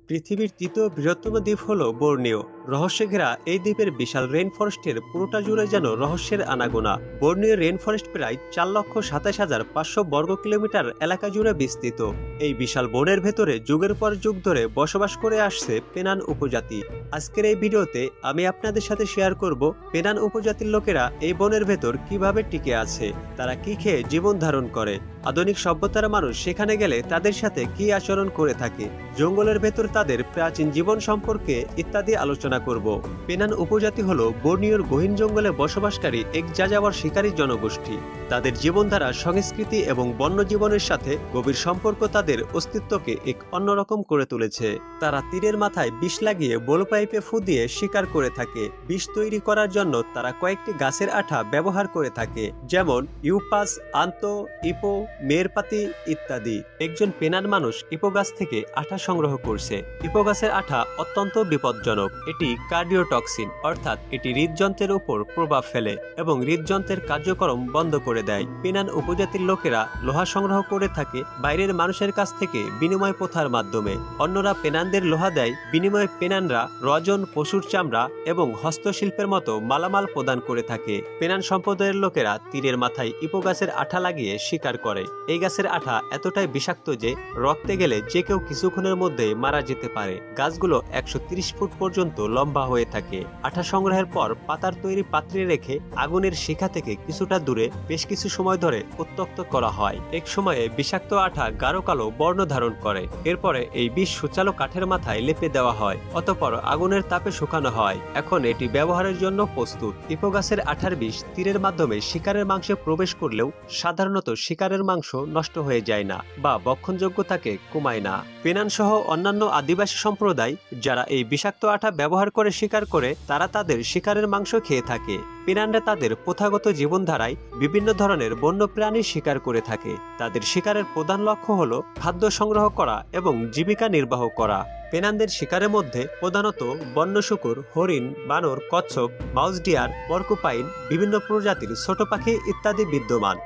পৃথিবীর তৃতীয় বৃহত্তম দ্বীপ হল বোর্নিও। রহস্যে ঘেরা এই দ্বীপের বিশাল রেইন ফরেস্টের পুরোটা জুড়ে যেন রহস্যের আনাগোনা। বোর্নিও রেইন ফরেস্ট প্রায় 4,27,500 বর্গ কিলোমিটার এলাকা জুড়ে বিস্তৃত। এই বিশাল বনের ভেতরে যুগের পর যুগ ধরে বসবাস করে আসছে পেনান উপজাতি। আজকের এই ভিডিওতে আমি আপনাদের সাথে শেয়ার করব পেনান উপজাতির লোকেরা এই বনের ভেতর কিভাবে টিকে আছে, তারা কি খেয়ে জীবন ধারণ করে, আধুনিক সভ্যতার মানুষ সেখানে গেলে তাদের সাথে কি আচরণ করে থাকে, জঙ্গলের ভেতর তাদের প্রাচীন জীবন সম্পর্কে ইত্যাদি আলোচনা করব। পেনান উপজাতি হল বোর্নিওর গহীন জঙ্গলে বসবাসকারী এক যাযাবর শিকারী জনগোষ্ঠী। তাদের জীবনধারা, সংস্কৃতি এবং বন্য জীবনের সাথে গভীর সম্পর্ক তাদের অস্তিত্বকে এক অন্যরকম করে তুলেছে। তারা তীরের মাথায় বিষ লাগিয়ে বোল পাইপে ফু দিয়ে শিকার করে থাকে। বিষ তৈরি করার জন্য তারা কয়েকটি গাছের আঠা ব্যবহার করে থাকে, যেমন ইউপাস, আন্ত, ইপো, মেরপাতি ইত্যাদি। একজন পেনান মানুষ ইপো গাছ থেকে আঠা সংগ্রহ করছে। ইপো গাছের আঠা অত্যন্ত বিপজ্জনক। এটি কার্ডিওটক্সিন, অর্থাৎ এটি হৃদযন্ত্রের উপর প্রভাব ফেলে এবং হৃদযন্ত্রের কার্যক্রম বন্ধ করে দেয়। পেনান উপজাতির লোকেরা লোহা সংগ্রহ করে থাকে বাইরের মানুষের কাছ থেকে বিনিময় প্রথার মাধ্যমে। অন্যরা পেনানদের লোহা দেয়, বিনিময়ে পেনানরা রজন, পশুর চামড়া এবং হস্তশিল্পের মতো মালামাল প্রদান করে থাকে। পেনান সম্প্রদায়ের লোকেরা তীরের মাথায় ইপো গাছের আঠা লাগিয়ে শিকার করে। এই গাছের আঠা এতটাই বিষাক্ত যে রক্তে গেলে যে কেউ কিছুক্ষণের মধ্যে মারা যেতে পারে। গাছগুলো 130 ফুট পর্যন্ত লম্বা হয়ে থাকে। আঠা সংগ্রহের পর পাতার তৈরি পাত্রে রেখে আগুনের শিখা থেকে কিছুটা দূরে বেশ কিছু সময় ধরে উত্তপ্ত করা হয়। এক সময়ে বিষাক্ত আঠা গাঢ় কালো বর্ণ ধারণ করে। এরপরে এই বিষ সুচালো কাঠের মাথায় লেপে দেওয়া হয়, অতঃপর আগুনের তাপে শুকানো হয়। এখন এটি ব্যবহারের জন্য প্রস্তুত। ইপো গাছের আঠার বিষ তীরের মাধ্যমে শিকারের মাংসে প্রবেশ করলেও সাধারণত শিকারের মাংস নষ্ট হয়ে যায় না বা ভক্ষণযোগ্যতাকে কমায় না। পেনান সহ অন্যান্য আদিবাসী সম্প্রদায় যারা এই বিষাক্ত আঠা ব্যবহার করে শিকার করে, তারা তাদের শিকারের মাংস খেয়ে থাকে। পেনানরা তাদের প্রথাগত জীবনধারায় বিভিন্ন ধরনের বন্য প্রাণী শিকার করে থাকে। তাদের শিকারের প্রধান লক্ষ্য হল খাদ্য সংগ্রহ করা এবং জীবিকা নির্বাহ করা। পেনানদের শিকারের মধ্যে প্রধানত বন্য শূকর, হরিণ, বানর, কচ্ছপ, মাউস ডিয়ার, পর্কুপাইন, বিভিন্ন প্রজাতির ছোট পাখি ইত্যাদি বিদ্যমান।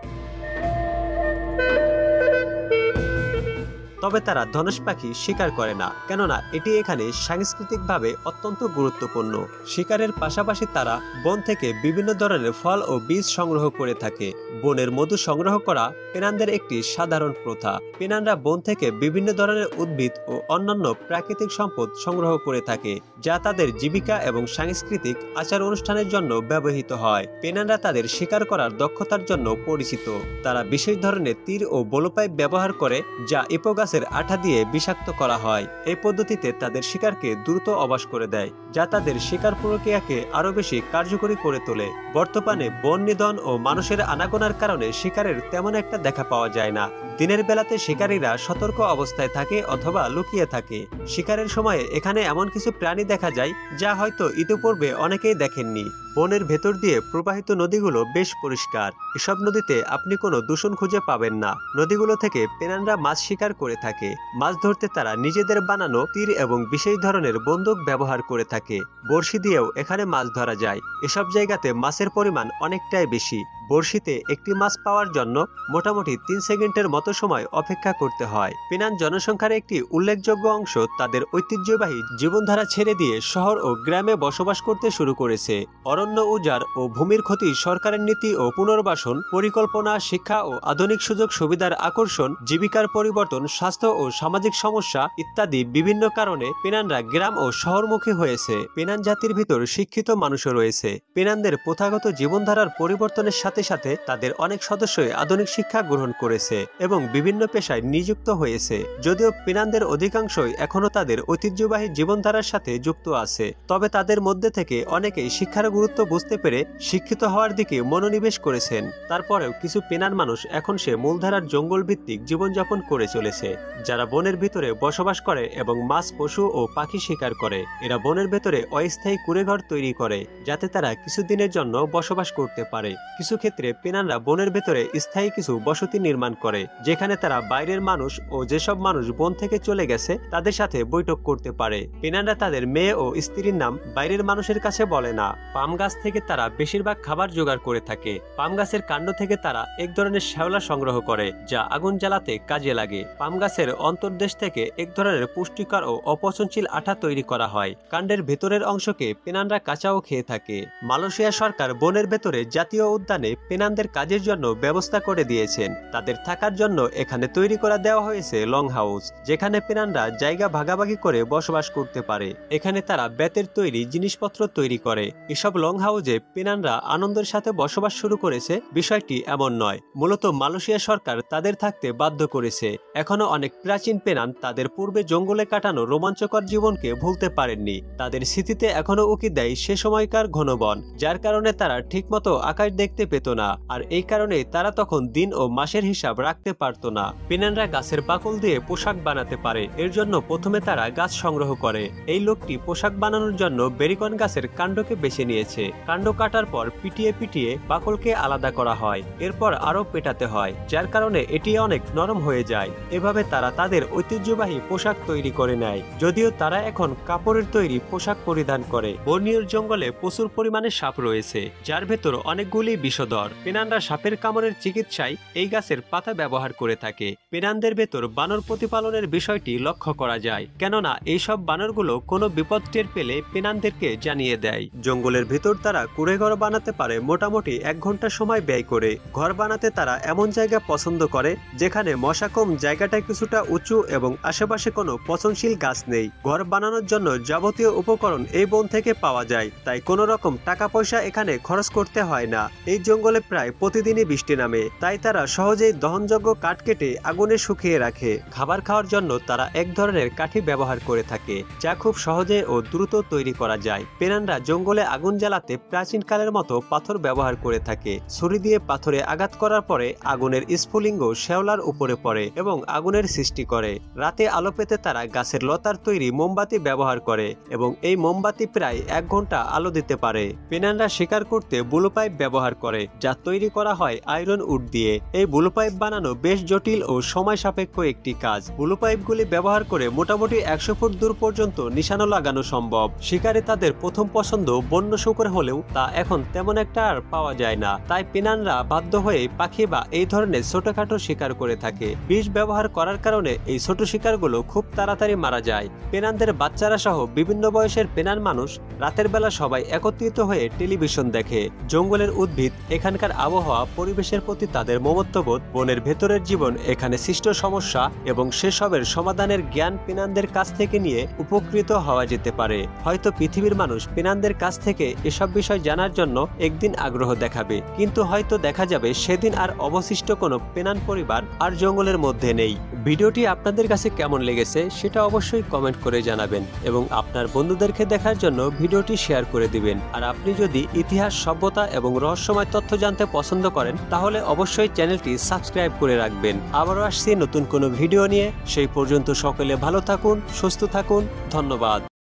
তবে তারা ধনেশ পাখি শিকার করে না, কেননা এটি এখানে সাংস্কৃতিকভাবে অত্যন্ত গুরুত্বপূর্ণ। শিকারের পাশাপাশি তারা বন থেকে বিভিন্ন ধরনের ফল ও বীজ সংগ্রহ করে থাকে। বনের মধু সংগ্রহ করা পেনানদের একটি সাধারণ প্রথা। পেনানরা বন থেকে বিভিন্ন ধরনের উদ্ভিদ ও অন্যান্য প্রাকৃতিক সম্পদ সংগ্রহ করে থাকে, যা তাদের জীবিকা এবং সাংস্কৃতিক আচার অনুষ্ঠানের জন্য ব্যবহৃত হয়। পেনানরা তাদের শিকার করার দক্ষতার জন্য পরিচিত। তারা বিশেষ ধরনের তীর ও বোলপাইপ ব্যবহার করে, যা ইপো গাছের আঠা দিয়ে বিষাক্ত করা হয়। এই পদ্ধতিতে তাদের শিকারকে দ্রুত অবাস করে দেয়, যা তাদের শিকার প্রক্রিয়াকে আরো বেশি কার্যকরী করে তোলে। বর্তমানে বন নিধন ও মানুষের আনাগোনার কারণে শিকারের তেমন একটা দেখা পাওয়া যায় না। দিনের বেলাতে শিকারীরা সতর্ক অবস্থায় থাকে অথবা লুকিয়ে থাকে। শিকারের সময়ে এখানে এমন কিছু প্রাণী দেখা যায় যা হয়তো ইতিপূর্বে অনেকেই দেখেননি। বনের ভেতর দিয়ে প্রবাহিত নদীগুলো বেশ পরিষ্কার। এসব নদীতে আপনি কোনো দূষণ খুঁজে পাবেন না। নদীগুলো থেকে পেনানরা মাছ শিকার করে থাকে। মাছ ধরতে তারা নিজেদের বানানো তীর এবং বিশেষ ধরনের বন্দুক ব্যবহার করে থাকে। বড়শি দিয়েও এখানে মাছ ধরা যায়। এসব জায়গাতে মাছের পরিমাণ অনেকটাই বেশি। বড়শিতে একটি মাছ পাওয়ার জন্য মোটামুটি 3 সেকেন্ডের মতো সময় অপেক্ষা করতে হয়। পেনান জনসংখ্যার একটি উল্লেখযোগ্য অংশ তাদের ঐতিহ্যবাহী জীবনধারা ছেড়ে দিয়ে শহর ও গ্রামে বসবাস করতে শুরু করেছে। অরণ্য উজাড় ও ভূমির ক্ষতি, সরকারের নীতি ও পুনর্বাসন পরিকল্পনা, শিক্ষা ও আধুনিক সুযোগ সুবিধার আকর্ষণ, জীবিকার পরিবর্তন, স্বাস্থ্য ও সামাজিক সমস্যা ইত্যাদি বিভিন্ন কারণে পেনানরা গ্রাম ও শহরমুখী হয়েছে। পেনান জাতির ভিতর শিক্ষিত মানুষও রয়েছে। পেনানদের প্রথাগত জীবনধারার পরিবর্তনের সাথে সাথে তাদের অনেক সদস্যই আধুনিক শিক্ষা গ্রহণ করেছে এবং বিভিন্ন পেশায় নিযুক্ত হয়েছে। যদিও পেনানদের অধিকাংশই এখনো তাদের ঐতিহ্যবাহী জীবনধারার সাথে যুক্ত আছে, তবে তাদের মধ্যে থেকে অনেকেই শিক্ষার গুরুত্ব বুঝতে পেরে শিক্ষিত হওয়ার দিকে মনোনিবেশ করেছেন। তারপরেও কিছু পেনান মানুষ এখন সে মূলধারার জঙ্গল ভিত্তিক জীবনযাপন করে চলেছে, যারা বনের ভিতরে বসবাস করে এবং মাছ, পশু ও পাখি শিকার করে। এরা বনের ভেতরে অস্থায়ী কুঁড়েঘর তৈরি করে, যাতে তারা কিছুদিনের জন্য বসবাস করতে পারে। কিছু ক্ষেত্রে পেনানরা বনের ভেতরে স্থায়ী কিছু বসতি নির্মাণ করে, যেখানে তারা বাইরের মানুষ ও যেসব মানুষ বন থেকে চলে গেছে তাদের সাথে বৈঠক করতে পারে। পেনানরা তাদের মেয়ে ও স্ত্রীর নাম বাইরের মানুষের কাছে বলে না। পাম গাছ থেকে তারা বেশিরভাগ খাবার জোগাড় করে থাকে। পাম গাছের কাণ্ড থেকে তারা এক ধরনের শ্যাওলা সংগ্রহ করে, যা আগুন জ্বালাতে কাজে লাগে। পাম গাছের অন্তর্দেশ থেকে এক ধরনের পুষ্টিকর ও অপচনশীল আঠা তৈরি করা হয়। কাণ্ডের ভেতরের অংশকে পেনানরা কাঁচাও খেয়ে থাকে। মালয়েশিয়া সরকার বনের ভেতরে জাতীয় উদ্যানে পেনানদের কাজের জন্য ব্যবস্থা করে দিয়েছেন। তাদের থাকার জন্য এখানে তৈরি করা দেওয়া হয়েছে লং হাউস, যেখানে পেনানরা জায়গা ভাগাভাগি করে বসবাস করতে পারে। এখানে তারা বেতের তৈরি জিনিসপত্র তৈরি করে। এসব লং হাউসে পেনানরা আনন্দের সাথে বসবাস শুরু করেছে বিষয়টি এমন নয়। মূলত মালয়েশিয়া সরকার তাদের থাকতে বাধ্য করেছে। এখনো অনেক প্রাচীন পেনান তাদের পূর্বে জঙ্গলে কাটানো রোমাঞ্চকর জীবনকে ভুলতে পারেননি। তাদের স্মৃতিতে এখনো উকি দেয় সে সময়কার ঘন বন, যার কারণে তারা ঠিকমতো আকাশ দেখতে পেত না। আর এই কারণে তারা তখন দিন ও মাসের হিসাব রাখতে পারত না। পেনানরা গাছের বাকল দিয়ে পোশাক বানাতে পারে। এর জন্য প্রথমে তারা গাছ সংগ্রহ করে। এই লোকটি পোশাক বানানোর জন্য বেরিকন গাছের কাণ্ডকে বেছে নিয়েছে। কাণ্ড কাটার পর পিটিয়ে পিটিয়ে বাকলকে আলাদা করা হয়, এরপর আরো পেটাতে হয়, যার কারণে এটি অনেক নরম হয়ে যায়। এভাবে তারা তাদের ঐতিহ্যবাহী পোশাক তৈরি করে নেয়, যদিও তারা এখন কাপড়ের তৈরি পোশাক পরিধান করে। বর্নিওর জঙ্গলে প্রচুর পরিমাণে সাপ রয়েছে, যার ভেতর অনেকগুলি বিষধর। পেনানরা সাপের কামড়ের চিকিৎসায় এই গাছের পাতা ব্যবহার করে থাকে। পেনানদের ভেতর বানর প্রতিপালনের বিষয়টি লক্ষ্য করা যায়, কেননা এইসব বানরগুলো কোনো বিপদ টের পেলে পেনানদেরকে জানিয়ে দেয়। জঙ্গলের ভেতর তারা কুঁড়েঘর বানাতে পারে মোটামুটি 1 ঘন্টা সময় ব্যয় করে। ঘর বানাতে তারা এমন জায়গা পছন্দ করে যেখানে মশা কম, জায়গাটা কিছুটা উঁচু এবং আশেপাশে কোনো পচনশীল গাছ নেই। ঘর বানানোর জন্য যাবতীয় উপকরণ এই বন থেকে পাওয়া যায়, তাই কোনো রকম টাকা পয়সা এখানে খরচ করতে হয় না। এই জঙ্গলে প্রায় প্রতিদিনই বৃষ্টি নামে, তাই তারা সহজেই দহনযোগ্য কাঠ কেটে আগুনে শুকিয়ে রাখে। খাবার খাওয়ার জন্য তারা এক ধরনের কাঠি ব্যবহার করে থাকে, যা খুব সহজে ও দ্রুত তৈরি করা যায়। পেনানরা জঙ্গলে আগুন জ্বালাতে প্রাচীনকালের মতো পাথর ব্যবহার করে থাকে। ছুরি দিয়ে পাথরে আঘাত করার পরে আগুনের স্ফুলিঙ্গ শ্যাওলার উপরে পড়ে এবং আগুনের সৃষ্টি করে। রাতে আলো পেতে তারা গাছের লতার তৈরি মোমবাতি ব্যবহার করে এবং এই মোমবাতি প্রায় 1 ঘন্টা আলো দিতে পারে। পেনানরা শিকার করতে বুলো পাইপ ব্যবহার করে, যা তৈরি করা হয় আয়রন উড দিয়ে। এই বুলো পাইপ বানানো বেশ জটিল ও সময় সাপেক্ষ একটি কাজ। বুলো পাইপগুলি ব্যবহার করে মোটামুটি 100 ফুট দূর পর্যন্ত নিশানা লাগানো সম্ভব। শিকারে তাদের প্রথম পছন্দ বন্য শুকর হলেও তা এখন তেমন একটা আর পাওয়া যায় না, তাই পেনানরা বাধ্য হয়ে পাখি বা এই ধরনের ছোটখাটো শিকার করে থাকে। বিষ ব্যবহার করার কারণে এই ছোট শিকারগুলো খুব তাড়াতাড়ি মারা যায়। পেনানদের বাচ্চারা সহ বিভিন্ন বয়সের পেনান মানুষ রাতের বেলা সবাই একত্রিত হয়ে টেলিভিশন দেখে। জঙ্গলের উদ্ভিদ, এখানকার আবহাওয়া, পরিবেশের প্রতি তাদের মমত্ববোধ, বনের ভেতরের জীবন, এখানে সৃষ্ট সমস্যা এবং সেসবের সমাধানের জ্ঞান পেনানদের কাছ থেকে নিয়ে উপকৃত হওয়া যেতে পারে। হয়তো পৃথিবীর মানুষ পেনানদের কাছ থেকে এসব বিষয় জানার জন্য একদিন আগ্রহ দেখাবে, কিন্তু হয়তো দেখা যাবে সেদিন আর অবশিষ্ট কোনো পেনান পরিবার আর জঙ্গলের মধ্যে নেই। ভিডিওটি আপনাদের কাছে কেমন লেগেছে সেটা অবশ্যই কমেন্ট করে জানাবেন এবং আপনার বন্ধুদেরকে দেখার জন্য ভিডিওটি শেয়ার করে দিবেন। আর আপনি যদি ইতিহাস, সভ্যতা এবং রহস্যময় তথ্য জানতে পছন্দ করেন তাহলে অবশ্যই চ্যানেলটি সাবস্ক্রাইব করে রাখবেন। আবারও আসছি নতুন কোনো ভিডিও নিয়ে। সেই পর্যন্ত সকলে ভালো থাকুন, সুস্থ থাকুন। ধন্যবাদ।